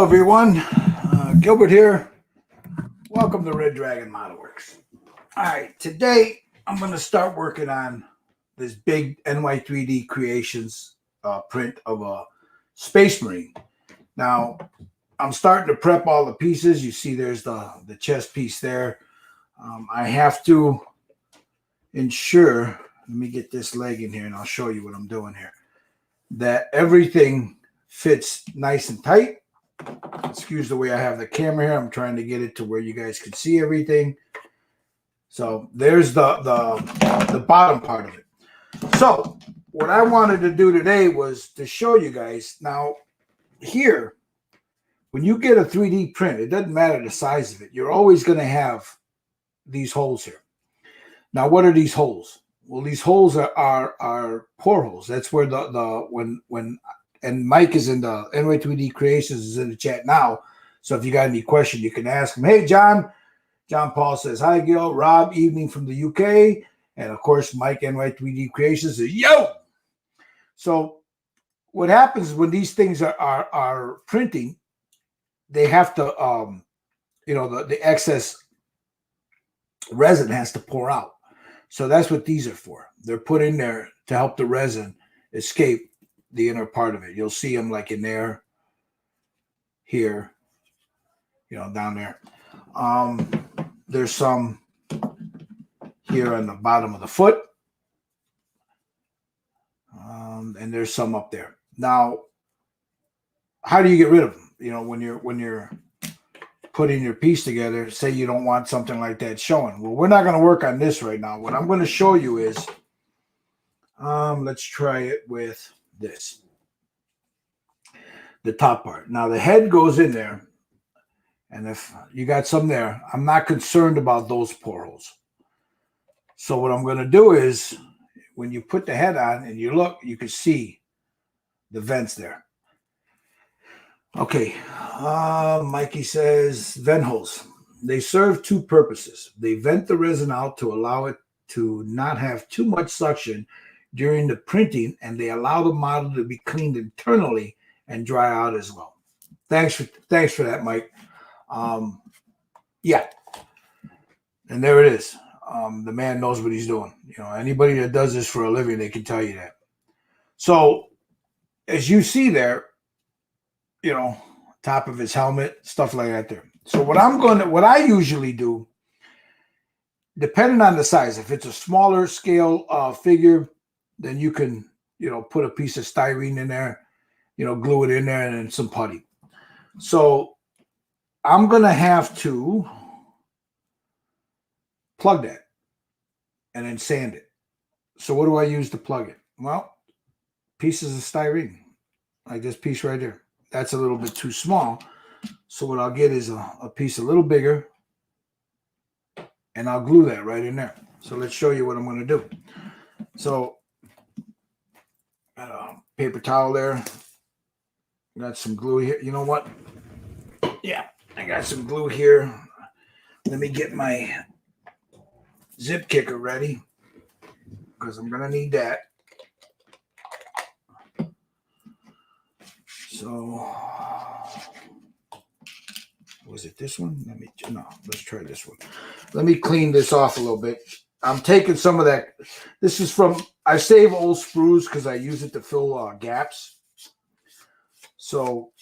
Hello, everyone. Gilbert here. Welcome to Red Dragon Model Works. All right, today I'm going to start working on this big NY3D Creations print of a Space Marine. Now, I'm starting to prep all the pieces. You see there's the chest piece there. I have to ensure, let me get this leg in here and I'll show you what I'm doing here, that everything fits nice and tight. Excuse the way I have the camera here. I'm trying to get it to where you guys can see everything. So there's the bottom part of it. So what I wanted to do today was to show you guys. Now here, when you get a 3D print, it doesn't matter the size of it. You're always going to have these holes here. Now, what are these holes? Well, these holes are portholes. That's where when and Mike is in the NY3D Creations is in the chat now. So if you got any question, you can ask him. Hey, John. John Paul says, hi, Gil. Rob, evening from the UK. And, of course, Mike, NY3D Creations, says, yo! So what happens when these things are printing, they have to, the excess resin has to pour out. So that's what these are for. They're put in there to help the resin escape the inner part of it. You'll see them like in there, here, down there. There's some here on the bottom of the foot. And there's some up there. Now, how do you get rid of them? When you're putting your piece together, say you don't want something like that showing. Well, we're not going to work on this right now. What I'm going to show you is, let's try it with this, the top part. Now the head goes in there, and if you got some there, I'm not concerned about those portholes. So what I'm going to do is, when you put the head on and you look, you can see the vents there. Okay, Mikey says vent holes. They serve two purposes. They vent the resin out to allow it to not have too much suction during the printing, and they allow the model to be cleaned internally and dry out as well. Thanks for that, Mike. Yeah, and there it is. The man knows what he's doing. Anybody that does this for a living, they can tell you that. So as you see there, top of his helmet, stuff like that there. So what I usually do, depending on the size, if it's a smaller scale figure, then you can, put a piece of styrene in there, glue it in there, and then some putty. So I'm going to have to plug that and then sand it. So what do I use to plug it? Well, pieces of styrene, like this piece right there. That's a little bit too small. So what I'll get is a piece a little bigger, and I'll glue that right in there. So let's show you what I'm going to do. So got a paper towel there. Got some glue here. You know what? Yeah, I got some glue here. Let me get my zip kicker ready, because I'm going to need that. So, was it this one? Let's try this one. Let me clean this off a little bit. I'm taking some of that. This is I save old sprues because I use it to fill gaps. So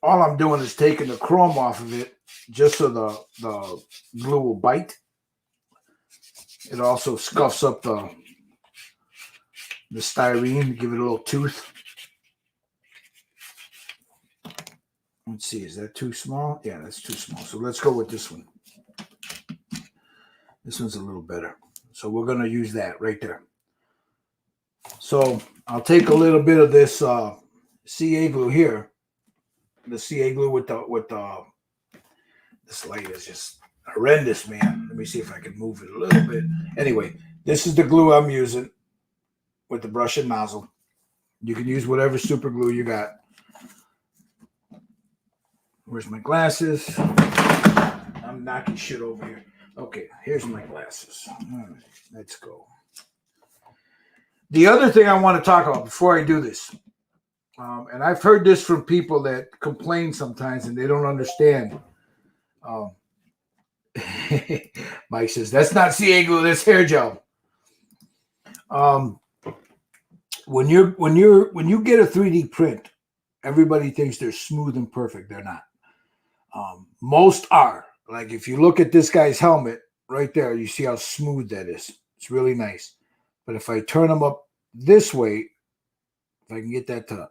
all I'm doing is taking the chrome off of it just so the glue will bite. It also scuffs up the styrene to give it a little tooth. Let's see, is that too small? Yeah, that's too small. So let's go with this one. This one's a little better. So we're going to use that right there. So I'll take a little bit of this CA glue here. The CA glue with this light is just horrendous, man. Let me see if I can move it a little bit. Anyway, this is the glue I'm using with the brush and nozzle. You can use whatever super glue you got. Where's my glasses? I'm knocking shit over here. Okay, here's my glasses. All right, let's go. The other thing I want to talk about before I do this, And I've heard this from people that complain sometimes and they don't understand. Um, Mike says, that's not CA glue, that's hair gel. When you get a 3D print, everybody thinks they're smooth and perfect. They're not. Most are. Like if you look at this guy's helmet right there, you see how smooth that is. It's really nice. But if I turn them up this way, if I can get that to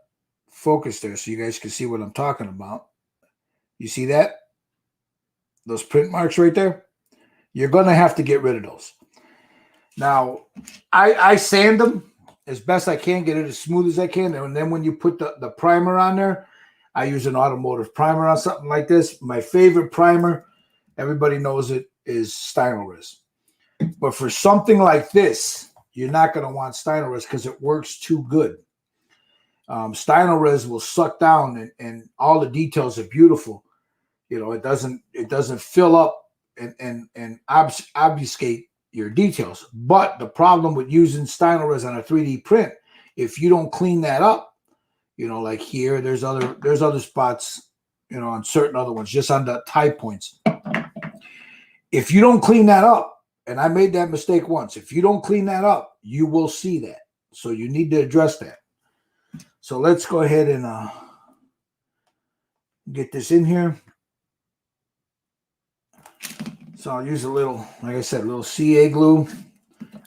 focus there so you guys can see what I'm talking about. You see that? Those print marks right there? You're going to have to get rid of those. Now, I sand them as best I can, get it as smooth as I can. And then when you put the primer on there, I use an automotive primer on something like this. My favorite primer, everybody knows it, is Stynylrez. But for something like this, you're not going to want Stynylrez because it works too good. Stynylrez will suck down and all the details are beautiful. You know, it doesn't fill up and obfuscate your details. But the problem with using Stynylrez on a 3D print, if you don't clean that up, you know, like here, there's other spots, you know, on certain other ones, just on the tie points. If you don't clean that up, and I made that mistake once, if you don't clean that up, you will see that. So you need to address that. So let's go ahead and get this in here. So I'll use a little, like I said, a little CA glue.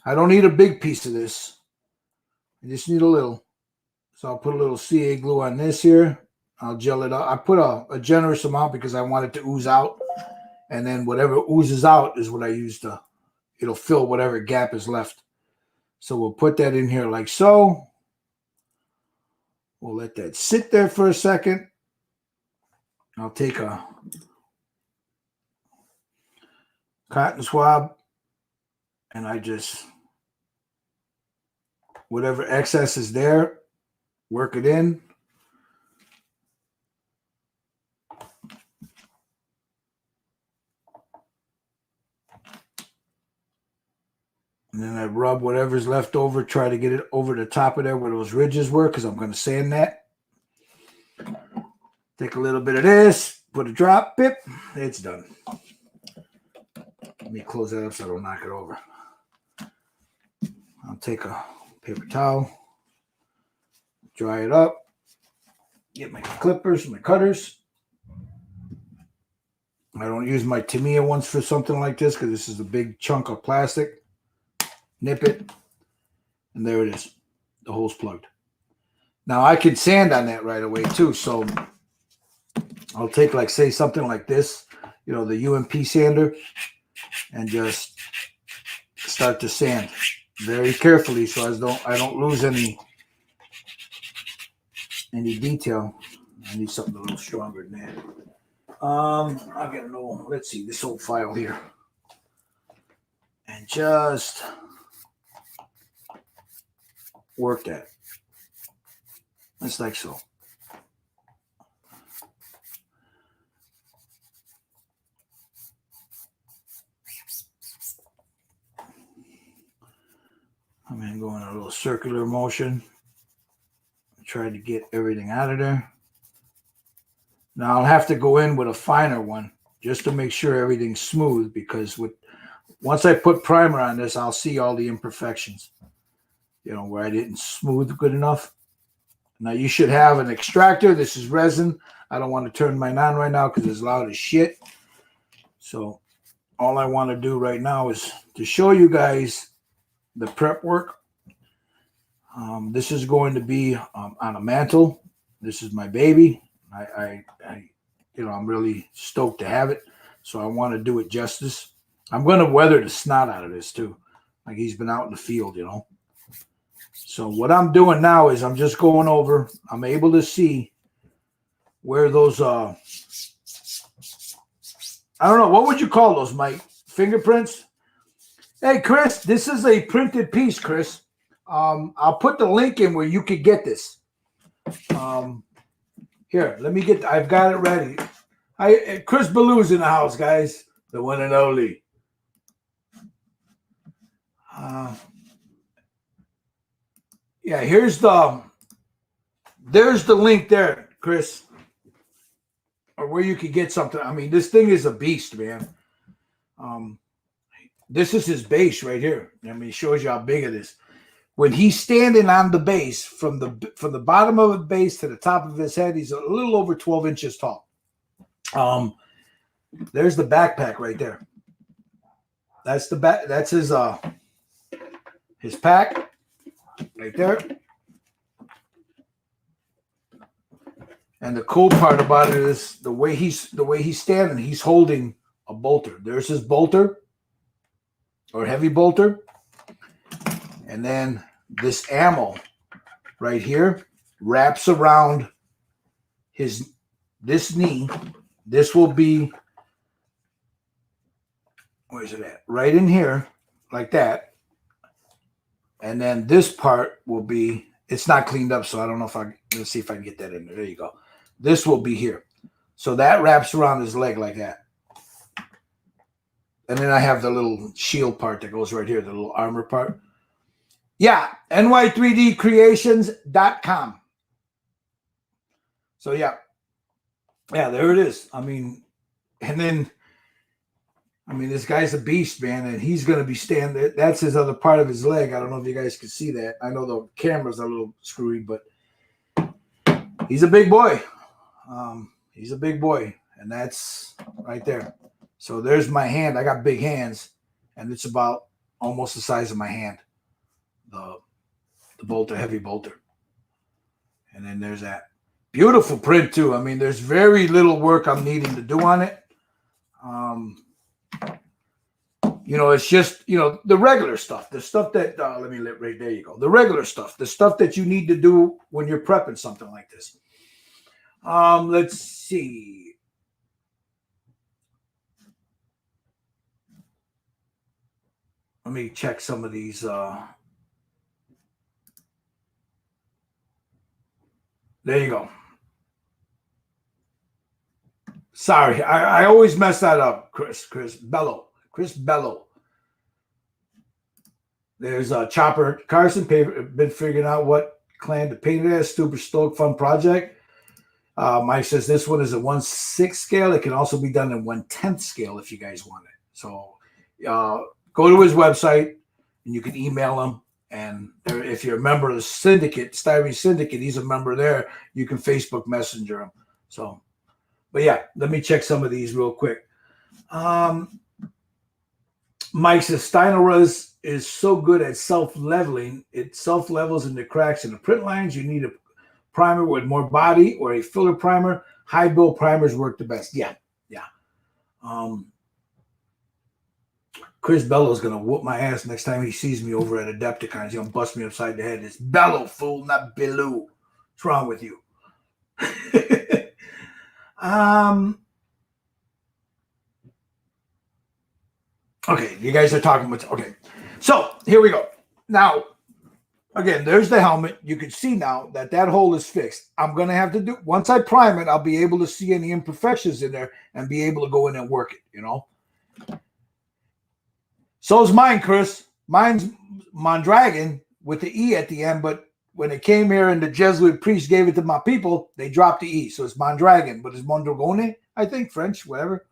I don't need a big piece of this. I just need a little. So I'll put a little CA glue on this here. I'll gel it up. I put a generous amount because I want it to ooze out. And then whatever oozes out is what I use to, it'll fill whatever gap is left. So we'll put that in here like so. We'll let that sit there for a second. I'll take a cotton swab and I just, whatever excess is there, work it in. And then I rub whatever's left over, try to get it over the top of there where those ridges were, because I'm going to sand that. Take a little bit of this, put a drop, pip, it's done. Let me close that up so I don't knock it over. I'll take a paper towel, dry it up, get my clippers, my cutters. I don't use my Tamiya ones for something like this because this is a big chunk of plastic. Nip it, and there it is. The hole's plugged. Now I can sand on that right away too. So I'll take, like, say something like this, you know, the UMP sander, and just start to sand very carefully so as I don't lose any detail. I need something a little stronger than that. I'll get an old, let's see, this old file here, and just work that. Just like so. I'm going to go in a little circular motion. Try to get everything out of there. Now I'll have to go in with a finer one just to make sure everything's smooth, because once I put primer on this, I'll see all the imperfections. You know, where I didn't smooth good enough. Now you should have an extractor. This is resin. I don't want to turn mine on right now because it's loud as shit. So all I want to do right now is to show you guys the prep work. This is going to be on a mantle. This is my baby. I'm really stoked to have it. So I want to do it justice. I'm going to weather the snot out of this too. Like he's been out in the field, you know. So what I'm doing now is I'm just going over. I'm able to see where those, I don't know, what would you call those, Mike? Fingerprints? Hey, Chris, this is a printed piece, Chris. I'll put the link in where you could get this. Here, I've got it ready. Chris Ballew's in the house, guys. The one and only. Yeah, here's the there's the link there, Chris, or where you could get something. I mean, this thing is a beast, man. This is his base right here. I mean, it shows you how big it is. When he's standing on the base, from the bottom of the base to the top of his head, he's a little over 12 inches tall. There's the backpack right there. That's the back. That's his pack right there. And the cool part about it is the way he's standing. He's holding a bolter. There's his bolter, or heavy bolter, and then this ammo right here wraps around this knee. This will be, where's it at? Right in here, like that. And then this part will be, it's not cleaned up, so I don't know if let's see if I can get that in there. There you go. This will be here. So that wraps around his leg like that. And then I have the little shield part that goes right here, the little armor part. Yeah, ny3dcreations.com. So yeah, there it is. I mean, and then, I mean, this guy's a beast, man, and he's going to be standing. That's his other part of his leg. I don't know if you guys can see that. I know the camera's a little screwy, but he's a big boy. He's a big boy, and that's right there. So there's my hand. I got big hands, and it's about almost the size of my hand. The bolter, heavy bolter. And then there's that. Beautiful print, too. I mean, there's very little work I'm needing to do on it. It's just, the regular stuff. The stuff that, right there you go. The regular stuff. The stuff that you need to do when you're prepping something like this. Let's see. Let me check some of these. There you go. Sorry, I always mess that up, Chris Bello. Chris Bello. There's Chopper Carson. Been figuring out what clan to paint it as. Super stoked, fun project. Mike says this one is a 1/6 scale. It can also be done in 1/10 scale if you guys want it. So go to his website and you can email him. And if you're a member of the syndicate, Styrene Syndicate, he's a member there. You can Facebook Messenger him. So, but yeah, let me check some of these real quick. Mike says Styrene is so good at self-leveling. It self-levels in the cracks in the print lines. You need a primer with more body or a filler primer. High build primers work the best. Yeah. Chris Bello's going to whoop my ass next time he sees me over at Adepticon. He's going to bust me upside the head. It's Bello, fool, not Bellew. What's wrong with you? Okay, you guys are talking about... Okay, so here we go. Now, again, there's the helmet. You can see now that hole is fixed. I'm going to have to do... Once I prime it, I'll be able to see any imperfections in there and be able to go in and work it, So is mine, Chris. Mine's Mondragon with the E at the end, but when it came here and the Jesuit priest gave it to my people, they dropped the E. So it's Mondragon, but it's Mondragone, I think, French, whatever.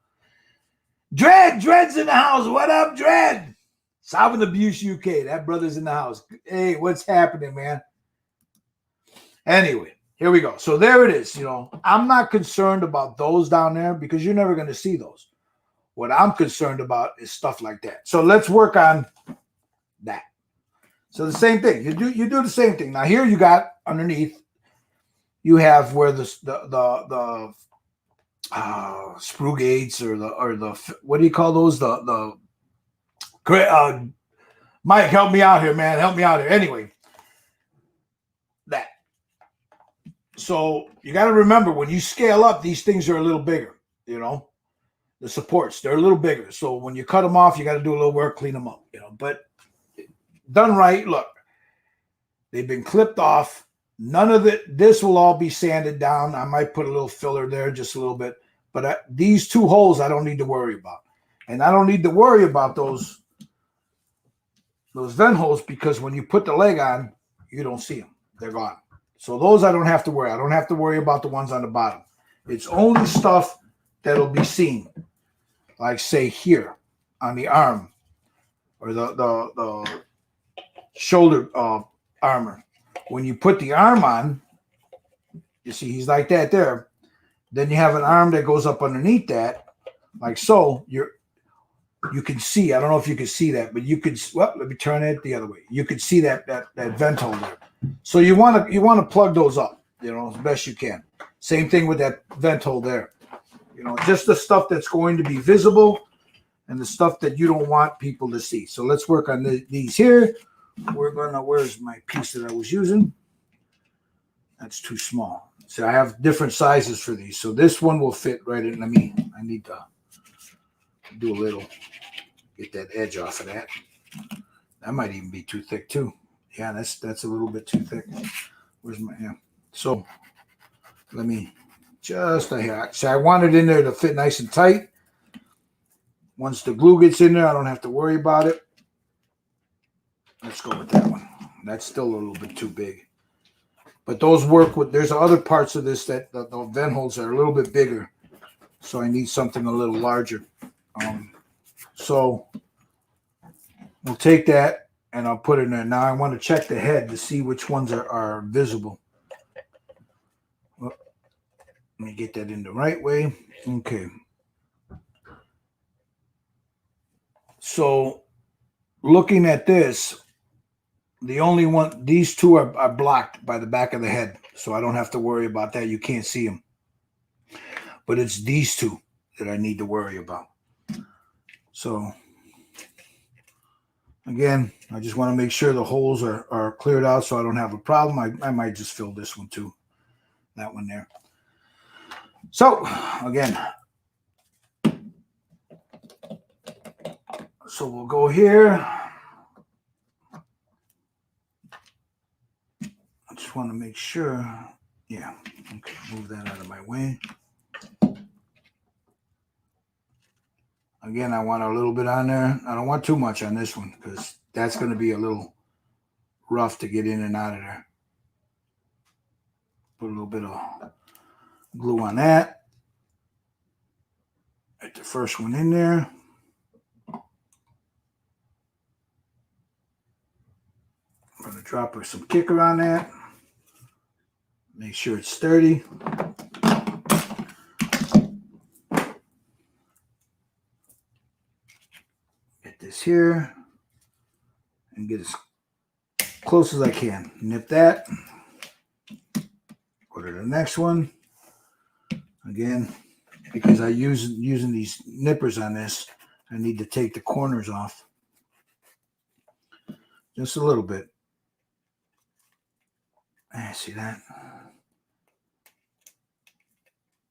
Dread's in the house. What up, Dread? Solving Abuse UK. That brother's in the house. Hey, what's happening, man? Anyway, here we go. So there it is. I'm not concerned about those down there because you're never going to see those. What I'm concerned about is stuff like that. So let's work on that. So the same thing. You do the same thing. Now here you got underneath, you have where the sprue gates or the what do you call those? Mike, help me out here, man. Help me out here. Anyway, that. So you got to remember when you scale up, these things are a little bigger. The supports, they're a little bigger. So when you cut them off, you got to do a little work, clean them up, But done right, look, they've been clipped off. None of this will all be sanded down. I might put a little filler there, just a little bit. But these two holes, I don't need to worry about. And I don't need to worry about those vent holes because when you put the leg on, you don't see them. They're gone. So those I don't have to worry. I don't have to worry about the ones on the bottom. It's only stuff that'll be seen, like say here on the arm or the shoulder armor. When you put the arm on, you see he's like that there. Then you have an arm that goes up underneath that, like so. You can see. I don't know if you can see that, but you could. Well, let me turn it the other way. You could see that vent hole there. So you want to plug those up, as best you can. Same thing with that vent hole there. Just the stuff that's going to be visible and the stuff that you don't want people to see. So let's work on these here. Where's my piece that I was using? That's too small. So I have different sizes for these. So this one will fit right in. I need to do a little, get that edge off of that. That might even be too thick too. Yeah, that's a little bit too thick. Where's my, yeah. So let me just a hair. So I want it in there to fit nice and tight. Once the glue gets in there, I don't have to worry about it. Let's go with that one. That's still a little bit too big. But those work with, there's other parts of this that the vent holes are a little bit bigger. So I need something a little larger. So we'll take that and I'll put it in there. Now I want to check the head to see which ones are visible. Well, let me get that in the right way. Okay. So looking at this, the only one, these two are blocked by the back of the head. So I don't have to worry about that. You can't see them. But it's these two that I need to worry about. So again, I just want to make sure the holes are cleared out so I don't have a problem. I might just fill this one too. That one there. So again, so we'll go here. I just want to make sure. Yeah. Okay. Move that out of my way. Again, I want a little bit on there. I don't want too much on this one because that's going to be a little rough to get in and out of there. Put a little bit of glue on that. Get the first one in there. I'm going to drop her some kicker on that. Make sure it's sturdy. Get this here and get as close as I can. Nip that. Go to the next one. Again, because I using these nippers on this, I need to take the corners off. Just a little bit. See that?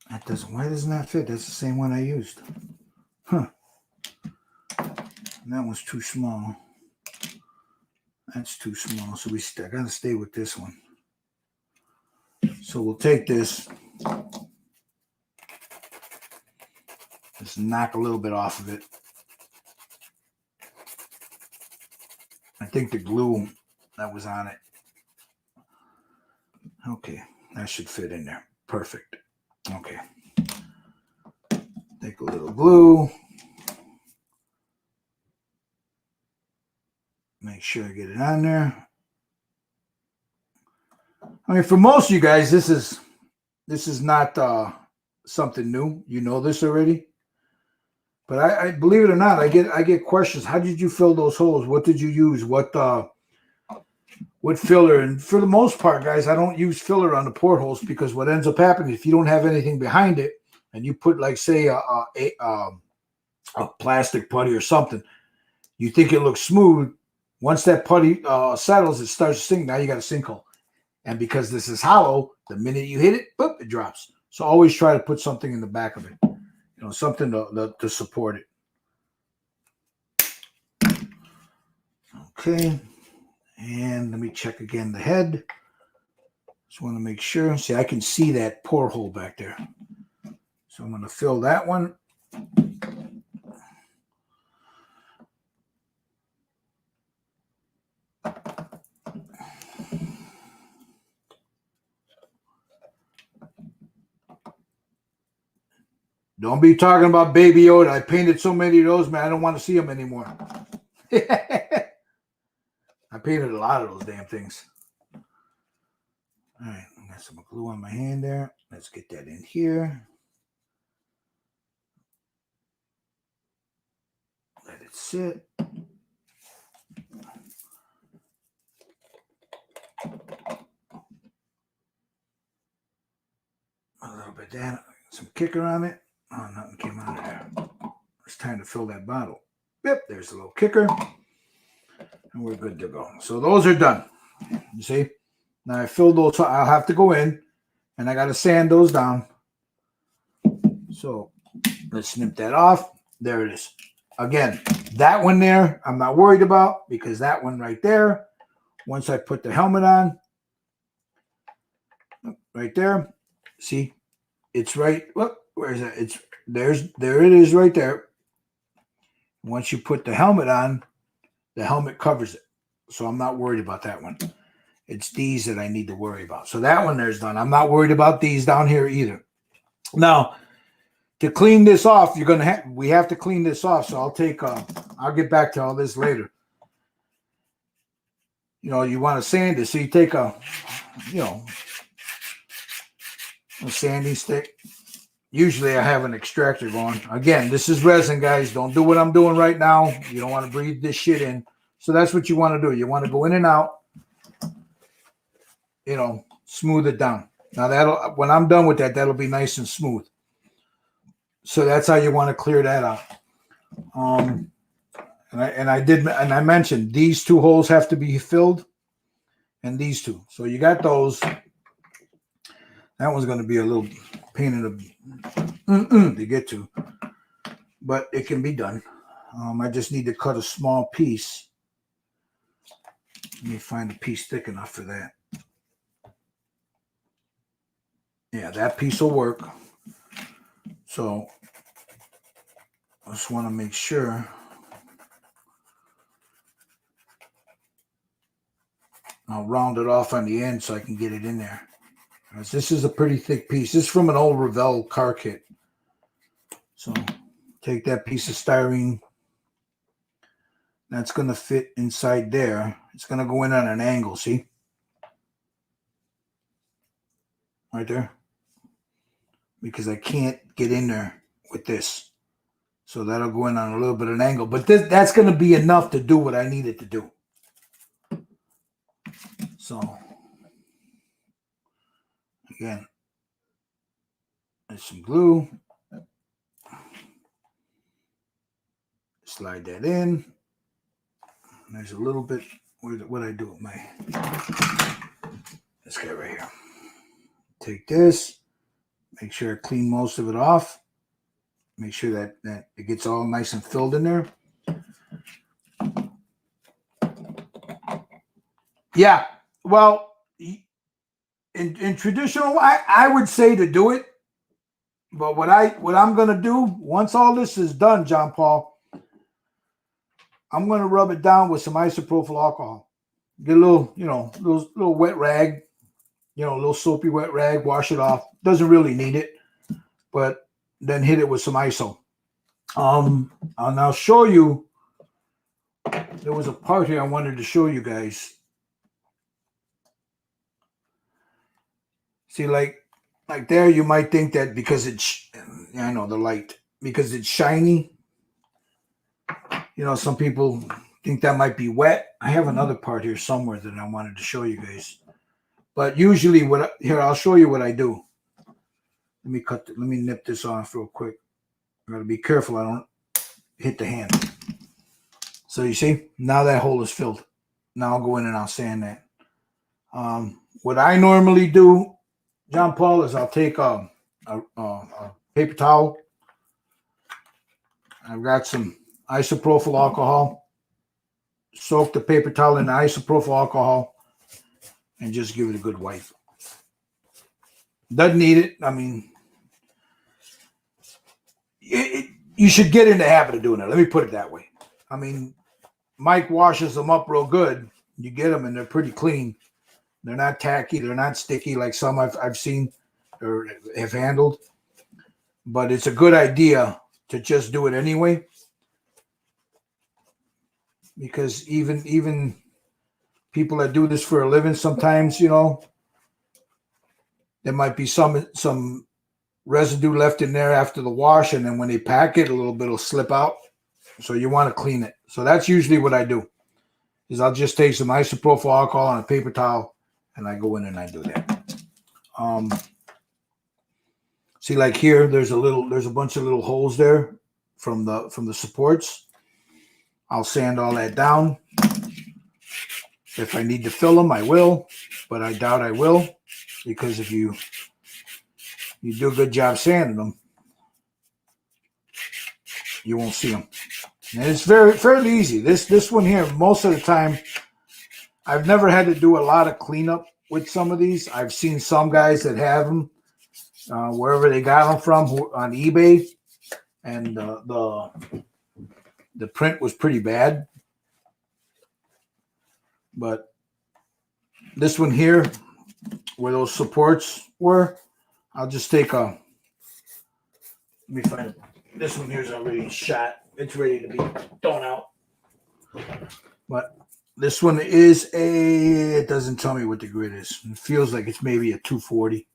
That doesn't. Why doesn't that fit? That's the same one I used. Huh. And that one's too small. That's too small. So I gotta stay with this one. So we'll take this. Just knock a little bit off of it. I think the glue that was on it. Okay, that should fit in there. Perfect. Okay. Take a little glue. Make sure I get it on there. I mean, for most of you guys, this is not something new. You know this already. But I believe it or not, I get questions. How did you fill those holes? What did you use? What filler? And for the most part, guys, I don't use filler on the portholes because what ends up happening if you don't have anything behind it and you put like say a plastic putty or something, you think it looks smooth. Once that putty settles, it starts to sink. Now you got a sinkhole. And because this is hollow, the minute you hit it, boop, it drops. So always try to put something in the back of it. Something to support it. Okay. And let me check again the head. Just want to make sure. See, I can see that pore hole back there. So I'm going to fill that one. Don't be talking about Baby Yoda. I painted so many of those, man. I don't want to see them anymore. I painted a lot of those damn things. All right, I got some glue on my hand there. Let's get that in here. Let it sit. A little bit down, some kicker on it. Oh, nothing came out of there. It's time to fill that bottle. Yep, there's a little kicker. And we're good to go. So those are done. You see? Now I filled those. I'll have to go in and I got to sand those down. So let's snip that off. There it is. Again, that one there, I'm not worried about because that one right there, once I put the helmet on, right there, see, it's right. Look, where is it? There it is right there. Once you put the helmet on, the helmet covers it. So I'm not worried about that one. It's these that I need to worry about. So that one there's done. I'm not worried about these down here either. Now, to clean this off, we have to clean this off. So I'll get back to all this later. You know, you want to sand it. So you take a sanding stick. Usually I have an extractor going. Again, this is resin, guys. Don't do what I'm doing right now. You don't want to breathe this shit in. So that's what you want to do. You want to go in and out, smooth it down. Now when I'm done with that, that'll be nice and smooth. So that's how you want to clear that out. And I mentioned these two holes have to be filled, and these two. So you got those. That one's going to be a little pain in the to get to, but it can be done. I just need to cut a small piece. Let me find a piece thick enough for that. Yeah, that piece will work. So I just want to make sure I'll round it off on the end so I can get it in there. This is a pretty thick piece. This is from an old Revell car kit. So take that piece of styrene. That's going to fit inside there. It's going to go in on an angle, see? Right there. Because I can't get in there with this. So that'll go in on a little bit of an angle. But that's going to be enough to do what I need it to do. So, again, there's some glue. Slide that in. There's a little bit. What I do with my this guy right here. Take this. Make sure I clean most of it off. Make sure that it gets all nice and filled in there. Yeah. Well, in traditional, I would say to do it. But what I'm going to do, once all this is done, John Paul, I'm going to rub it down with some isopropyl alcohol. Get a little, little wet rag, a little soapy wet rag, wash it off. Doesn't really need it, but then hit it with some iso. And I'll show you, there was a part here I wanted to show you guys. See, like there, you might think that because it's, I know the light, because it's shiny. Some people think that might be wet. I have another part here somewhere that I wanted to show you guys. But usually, I'll show you what I do. Let me nip this off real quick. I gotta be careful I don't hit the hand. So you see, now that hole is filled. Now I'll go in and I'll sand that. What I normally do, John Paul, is I'll take a paper towel. I've got some isopropyl alcohol. Soak the paper towel in the isopropyl alcohol and just give it a good wipe. Doesn't need it. I mean, you should get in the habit of doing it. Let me put it that way. I mean, Mike washes them up real good. You get them and they're pretty clean. They're not tacky. They're not sticky like some I've seen or have handled. but it's a good idea to just do it anyway, because even people that do this for a living, sometimes, you know, there might be some residue left in there after the wash, and then when they pack it, a little bit will slip out. So you want to clean it. So that's usually what I do. Is I'll just take some isopropyl alcohol on a paper towel, and I go in and I do that. See, like here, there's a bunch of little holes there from the supports. I'll sand all that down. If I need to fill them, I will, but I doubt I will, because if you do a good job sanding them, you won't see them. And it's fairly easy. This one here, most of the time, I've never had to do a lot of cleanup with some of these. I've seen some guys that have them wherever they got them from on eBay, and the print was pretty bad. But this one here, where those supports were, I'll just take let me find it. This one here is already shot. It's ready to be thrown out. But this one is it doesn't tell me what the grit is. It feels like it's maybe a 240.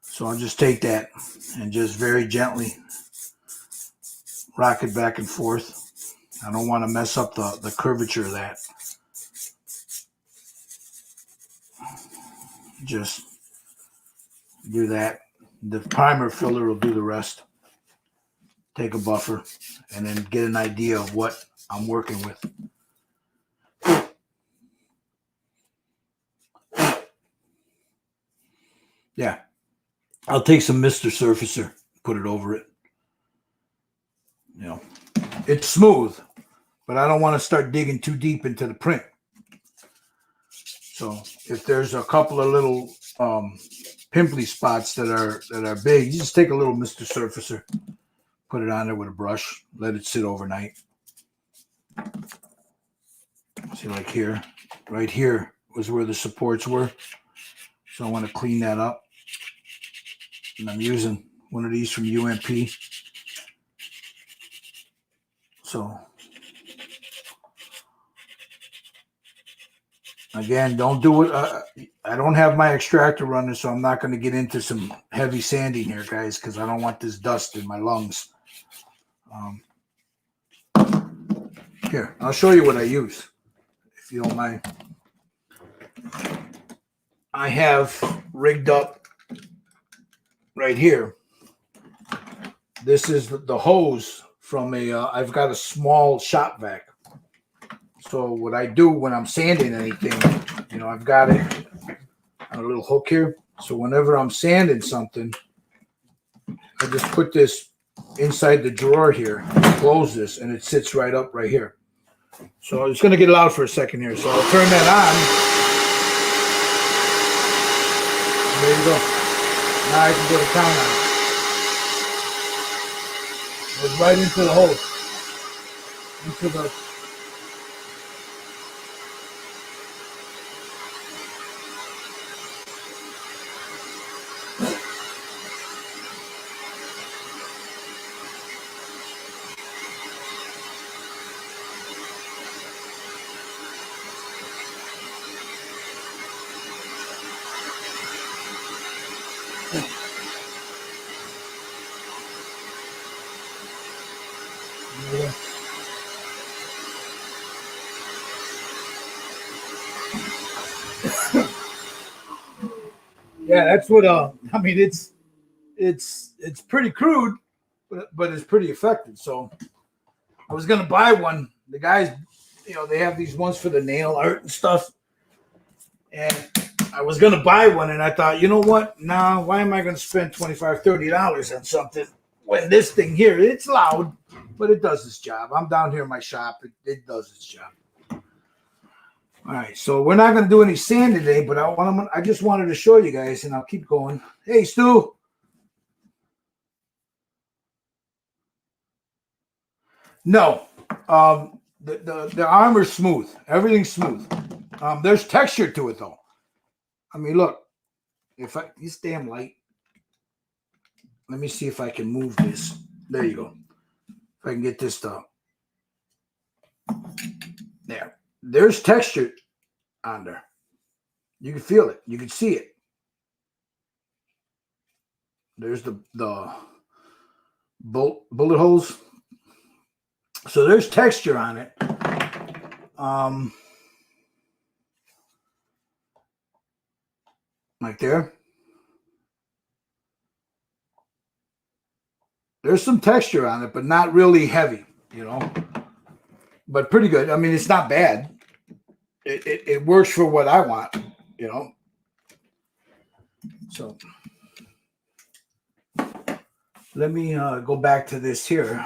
So I'll just take that and just very gently rock it back and forth. I don't want to mess up the curvature of that. Just do that. The primer filler will do the rest. Take a buffer and then get an idea of what I'm working with. Yeah. I'll take some Mr. Surfacer, put it over it. You know, it's smooth, but I don't want to start digging too deep into the print. So if there's a couple of little pimply spots that are big, you just take a little Mr. Surfacer, put it on there with a brush, let it sit overnight. See, like here, right here was where the supports were. So I want to clean that up. And I'm using one of these from UMP. So again, don't do it. I don't have my extractor running, so I'm not going to get into some heavy sanding here, guys, because I don't want this dust in my lungs. Here, I'll show you what I use, if you don't mind. I have rigged up right here. This is the hose from I've got a small shop vac. So what I do when I'm sanding anything, you know, I've got it on a little hook here. So whenever I'm sanding something, I just put this inside the drawer here, close this, and it sits right up right here. So it's going to get loud for a second here. So I'll turn that on. There you go. Now I can go to town on it. Goes right into the hole. Into the yeah, that's what I mean, it's pretty crude, but it's pretty effective. So I was gonna buy one. The guys, you know, they have these ones for the nail art and stuff. And I was gonna buy one, and I thought, you know what? Nah, why am I gonna spend $25, $30 on something when this thing here, it's loud, but it does its job. I'm down here in my shop, it does its job. All right, so we're not going to do any sand today, but I just wanted to show you guys, and I'll keep going. Hey, Stu. No, the armor's smooth. Everything's smooth. There's texture to it, though. I mean, look, this damn light. Let me see if I can move this. There you go. If I can get this to there. There's texture on there. You can feel it. You can see it. There's the bullet holes. So there's texture on it. Like there. There's some texture on it, but not really heavy, you know. But pretty good. I mean, it's not bad. It works for what I want, you know. So let me go back to this here.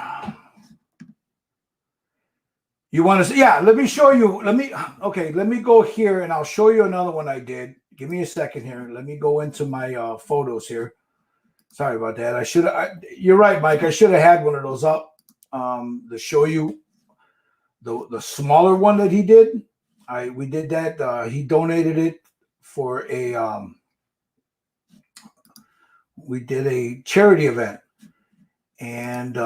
You want to see? Yeah, let me show you. Let me go here and I'll show you another one I did. Give me a second here. Let me go into my photos here. Sorry about that. You're right, Mike. I should have had one of those up to show you the smaller one that he did. We did that. He donated it for we did a charity event, and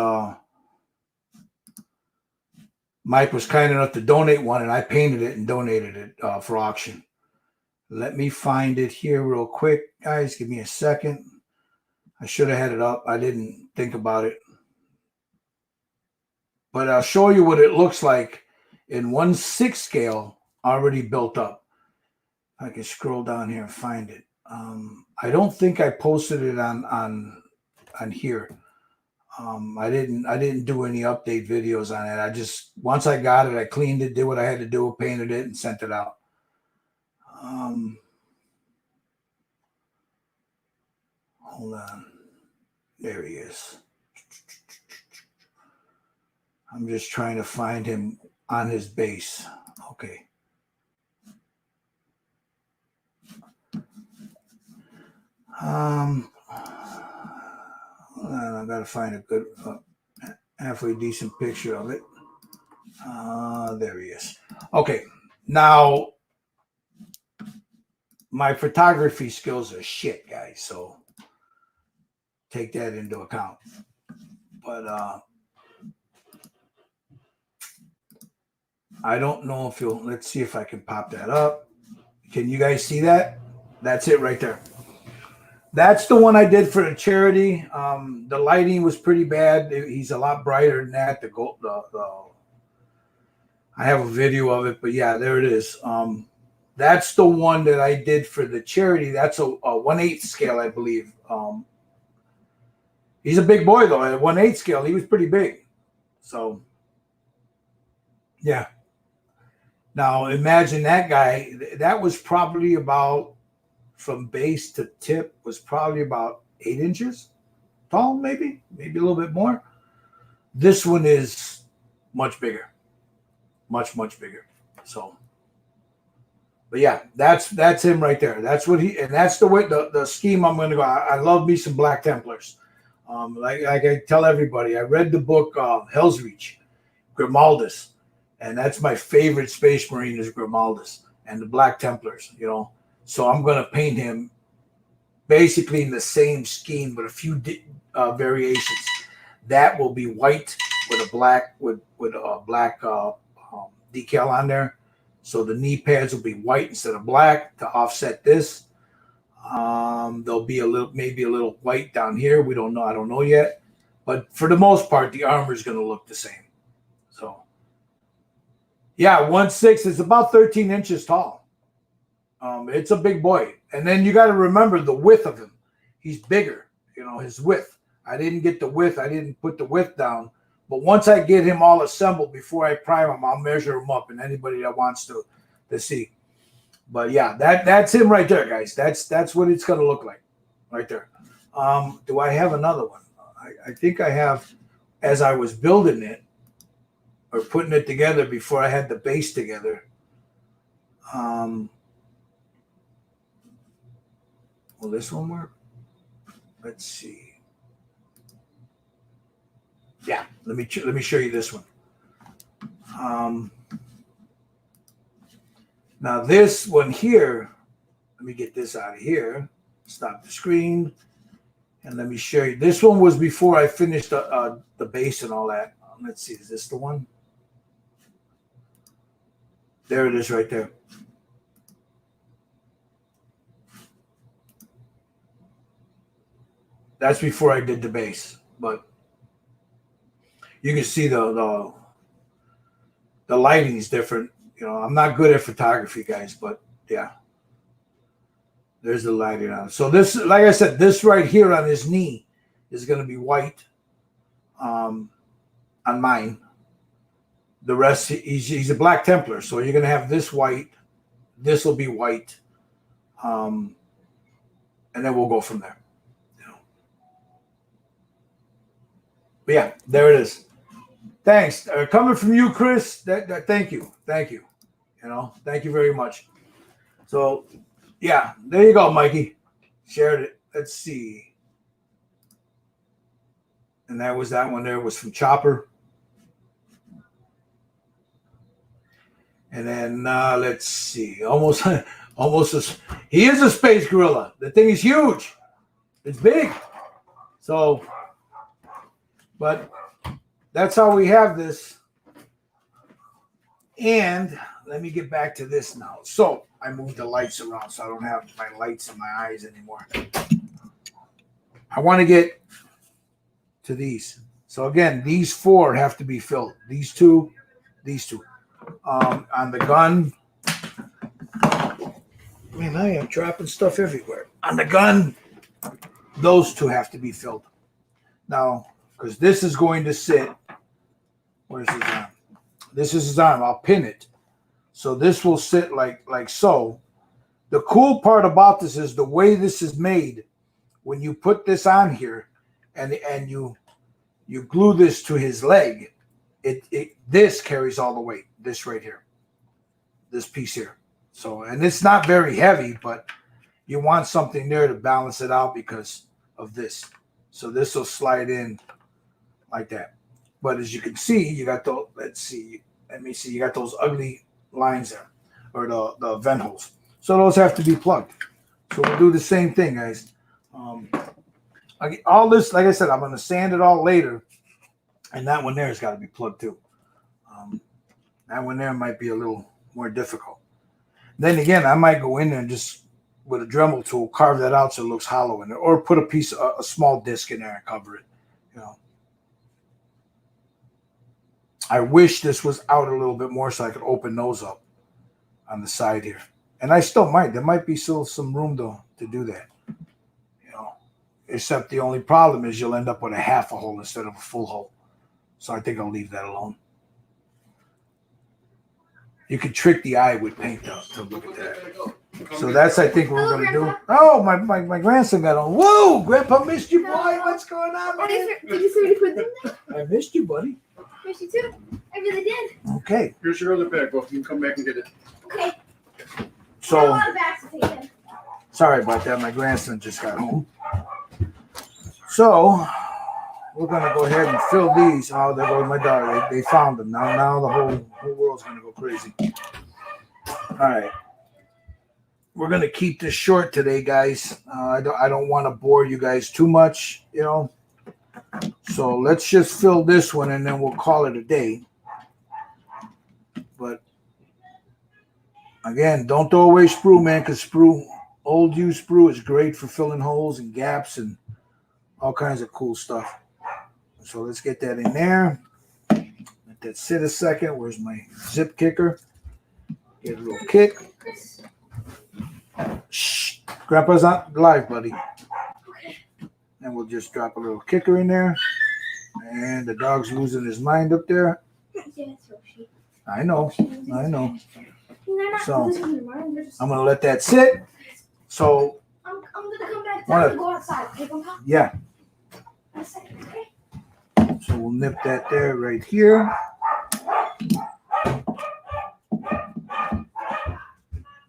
Mike was kind enough to donate one, and I painted it and donated it for auction. Let me find it here real quick, guys. Give me a second. I should have had it up. I didn't think about it. But I'll show you what it looks like in 1/6 scale already built up. I can scroll down here and find it. I don't think I posted it on here. I didn't do any update videos on it. I just, once I got it, I cleaned it, did what I had to do, painted it, and sent it out. Hold on. There he is. I'm just trying to find him on his base. Okay. Hold on, I gotta find a good, halfway decent picture of it. There he is. Okay. Now, my photography skills are shit, guys. So take that into account. But I don't know if you'll, let's see if I can pop that up. Can you guys see that? That's it right there. That's the one I did for the charity. The lighting was pretty bad. He's a lot brighter than that. I have a video of it, but yeah, there it is. That's the one that I did for the charity. That's a 1/8 scale, I believe. He's a big boy though. At 1/8 scale, he was pretty big. So, yeah. Now imagine that guy. That was probably about, from base to tip, was probably about 8 inches tall, maybe a little bit more. This one is much bigger, much bigger. So, but yeah, that's him right there. That's what he, and that's the way the scheme I'm going to go. I love me some Black Templars. Like I tell everybody, I read the book Hell's Reach, Grimaldus, and that's my favorite Space Marine is Grimaldus and the Black Templars. You know, so I'm going to paint him basically in the same scheme with a few variations. That will be white with a black decal on there. So the knee pads will be white instead of black to offset this. There'll be maybe a little white down here. We don't know. I don't know yet. But for the most part, the armor is going to look the same. So, yeah, 1/6 is about 13 inches tall. It's a big boy. And then you got to remember the width of him. He's bigger, you know, his width. I didn't get the width. I didn't put the width down. But once I get him all assembled, before I prime him, I'll measure him up, and anybody that wants to see. But yeah, that's him right there, guys. That's what it's going to look like right there. Do I have another one? I think I have, as I was building it or putting it together before I had the base together. Will this one work? Let's see. Yeah, let me show you this one. Now this one here, let me get this out of here. Stop the screen. And let me show you. This one was before I finished the base and all that. Let's see. Is this the one? There it is right there. That's before I did the base. But you can see the lighting is different. You know, I'm not good at photography, guys, but yeah. There's the lighting on it. So this, like I said, this right here on his knee is going to be white on mine. The rest, he's a Black Templar, so you're going to have this white. This will be white. And then we'll go from there. You know. But yeah, there it is. Thanks. Coming from you, Chris, thank you. Thank you. You know, thank you very much. So, yeah, there you go, Mikey. Shared it. Let's see. And that one there was from Chopper. And then let's see. He is a space gorilla. The thing is huge. It's big. So, but that's how we have this. And let me get back to this now. So I moved the lights around so I don't have my lights in my eyes anymore. I want to get to these. So again, these 4 have to be filled. These two. On the gun. Man, I am dropping stuff everywhere. On the gun, those 2 have to be filled. Now, because this is going to sit. Where's his arm? This is his arm. I'll pin it. So this will sit like so. The cool part about this is the way this is made. When you put this on here and you glue this to his leg, this carries all the weight. This right here. This piece here. So, and it's not very heavy, but you want something there to balance it out because of this. So this will slide in like that. But as you can see, you got those, let me see, you got those ugly lines there, or the vent holes. So those have to be plugged. So we'll do the same thing, guys. All this, like I said, I'm going to sand it all later. And that one there has got to be plugged too. That one there might be a little more difficult. Then again, I might go in there and just with a Dremel tool carve that out so it looks hollow in there, or put a small disc in there and cover it. You know, I wish this was out a little bit more so I could open those up on the side here, and I still might. There might be still some room to do that. You know, except the only problem is you'll end up with a half a hole instead of a full hole. So I think I'll leave that alone. You could trick the eye with paint though, to look at that. So that's, I think, what we're going to do. Oh, my grandson got on. Whoa, Grandpa missed you, boy. What's going on, man? Did you see me put them there? I missed you, buddy. Missed you too. I really did. Okay. Here's your other bag, book. You can come back and get it. Okay. So, I have a lot of bags to take in. sorry about that. My grandson just got home. So, we're going to go ahead and fill these. Oh, there goes my daughter. They found them. Now the whole world's going to go crazy. All right. We're going to keep this short today, guys. I don't want to bore you guys too much, you know. So let's just fill this one and then we'll call it a day. But again, don't throw away sprue, man, because old used sprue is great for filling holes and gaps and all kinds of cool stuff. So let's get that in there. Let that sit a second. Where's my zip kicker? Get a little kick. Shh. Grandpa's not live, buddy. And we'll just drop a little kicker in there. And the dog's losing his mind up there. I know. So I'm gonna let that sit. So I'm gonna come back down and go outside. Okay, Grandpa? Yeah. A second, okay? So we'll nip that there right here.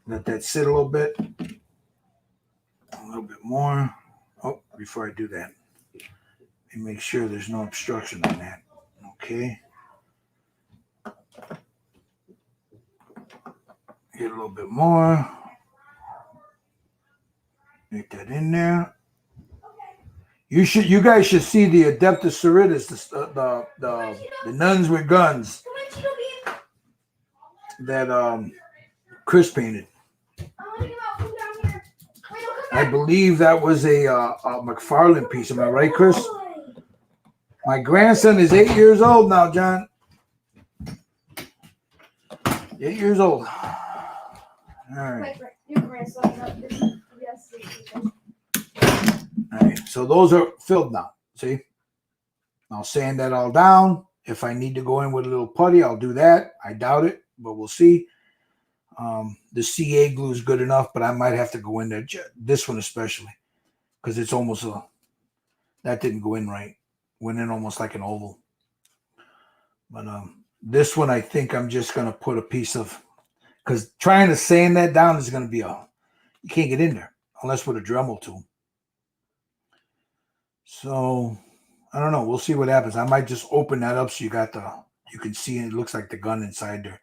Let that sit a little bit. A little bit more. Oh, before I do that, let me make sure there's no obstruction on that. Okay. Get a little bit more. Get that in there. You guys should see the Adeptus Sororitas, the nuns with guns Come on, Cheeto Bean. that Chris painted. I want to give out food down here. Wait, don't come I back. believe that was a McFarlane piece. Am I right, Chris? My grandson is 8 years old now, John. 8 years old. All right. Wait, your grandson. Yes. All right. So those are filled now. See? I'll sand that all down. If I need to go in with a little putty, I'll do that. I doubt it, but we'll see. The CA glue is good enough, but I might have to go in there. This one especially, because it's almost that didn't go in right. Went in almost like an oval. But this one, I think I'm just gonna put a piece of, because trying to sand that down is gonna be you can't get in there unless with a Dremel tool. So I don't know. We'll see what happens. I might just open that up so you can see it. It looks like the gun inside there.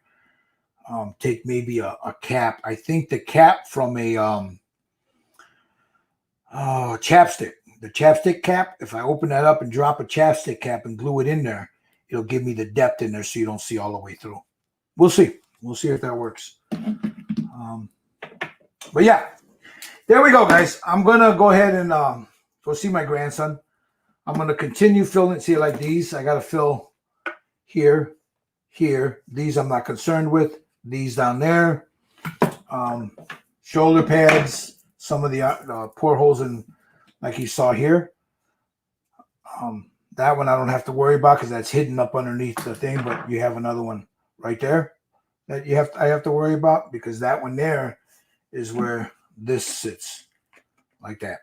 Take maybe a cap. I think the cap from a chapstick. The chapstick cap, if I open that up and drop a chapstick cap and glue it in there, it'll give me the depth in there so you don't see all the way through. We'll see. We'll see if that works. But yeah, there we go, guys. I'm going to go ahead and go see my grandson. I'm going to continue filling. See, like these, I got to fill here, here. These I'm not concerned with. These down there. Shoulder pads. Some of the portholes in, like you saw here. That one I don't have to worry about because that's hidden up underneath the thing, but you have another one right there that I have to worry about, because that one there is where this sits, like that.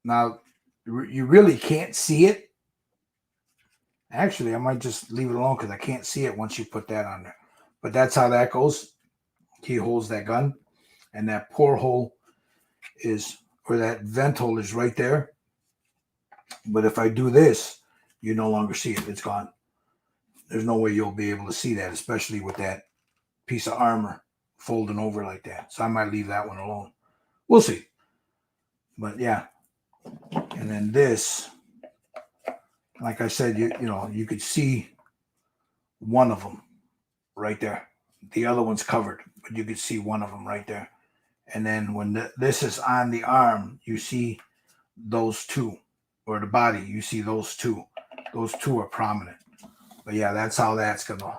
Now, you really can't see it. Actually, I might just leave it alone because I can't see it once you put that on there. But that's how that goes. He holds that gun, and that porthole is, or that vent hole is right there. But if I do this, you no longer see it. It's gone. There's no way you'll be able to see that, especially with that piece of armor folding over like that. So I might leave that one alone. We'll see. But yeah. And then this, like I said, you could see one of them right there. The other one's covered, but you could see one of them right there. And then when this is on the arm, you see those two, or the body, you see those two. Those two are prominent. But yeah, that's how that's gonna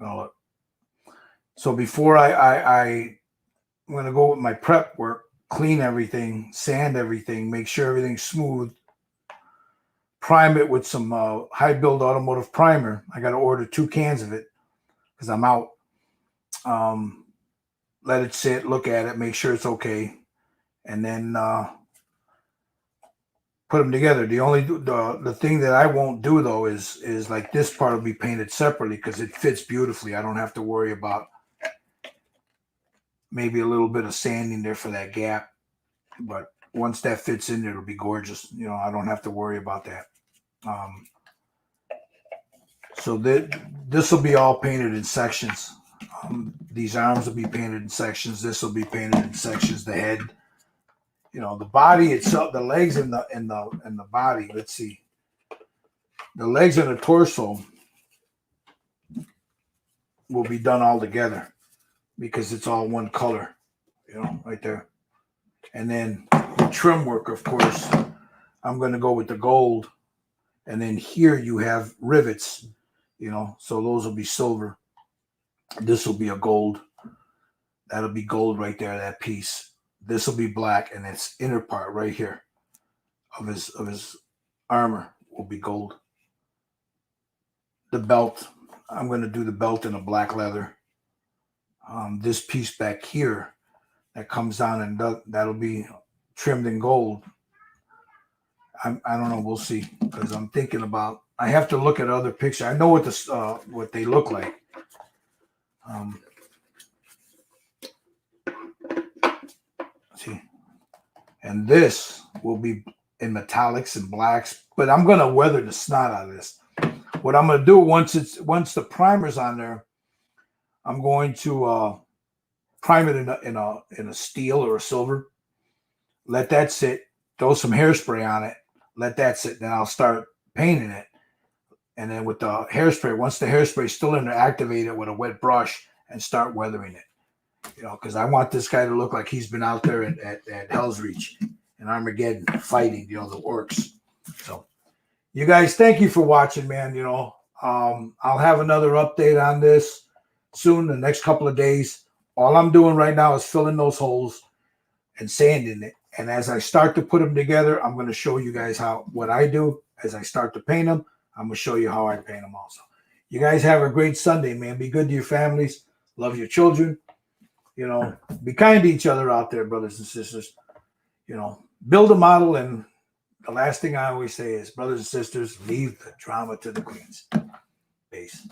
look. So before I'm gonna go with my prep work, clean everything, sand everything, make sure everything's smooth, prime it with some high build automotive primer. I got to order 2 cans of it because I'm out. Let it sit, look at it, make sure it's okay, and then put them together. The thing that I won't do though is like this part will be painted separately because it fits beautifully. I don't have to worry about maybe a little bit of sanding there for that gap, but once that fits in there, it'll be gorgeous. I don't have to worry about that. So this will be all painted in sections. These arms will be painted in sections. This will be painted in sections. The head, the body itself, the legs and the body. Let's see. The legs and the torso will be done all together because it's all one color, right there. And then the trim work, of course, I'm going to go with the gold. And then here you have rivets, so those will be silver. This will be a gold. That'll be gold right there, that piece. This will be black, and its inner part right here of his armor will be gold. The belt, I'm going to do the belt in a black leather. This piece back here that comes down, and that'll be trimmed in gold. I don't know. We'll see, because I'm thinking about. I have to look at other pictures. I know what they look like. See, and this will be in metallics and blacks, but I'm gonna weather the snot out of this. What I'm gonna do once the primer's on there, I'm going to prime it in a steel or a silver. Let that sit. throw some hairspray on it, let that sit, then I'll start painting it. And then with the hairspray, once the hairspray is still in there, activate it with a wet brush and start weathering it. Because I want this guy to look like he's been out there at Hell's Reach and Armageddon fighting, the orcs. So you guys, thank you for watching, man. I'll have another update on this soon, the next couple of days. All I'm doing right now is filling those holes and sanding it. And as I start to put them together, I'm going to show you guys what I do. As I start to paint them, I'm going to show you how I paint them also. You guys have a great Sunday, man. Be good to your families. Love your children. Be kind to each other out there, brothers and sisters. Build a model. And the last thing I always say is, brothers and sisters, leave the drama to the queens. Peace.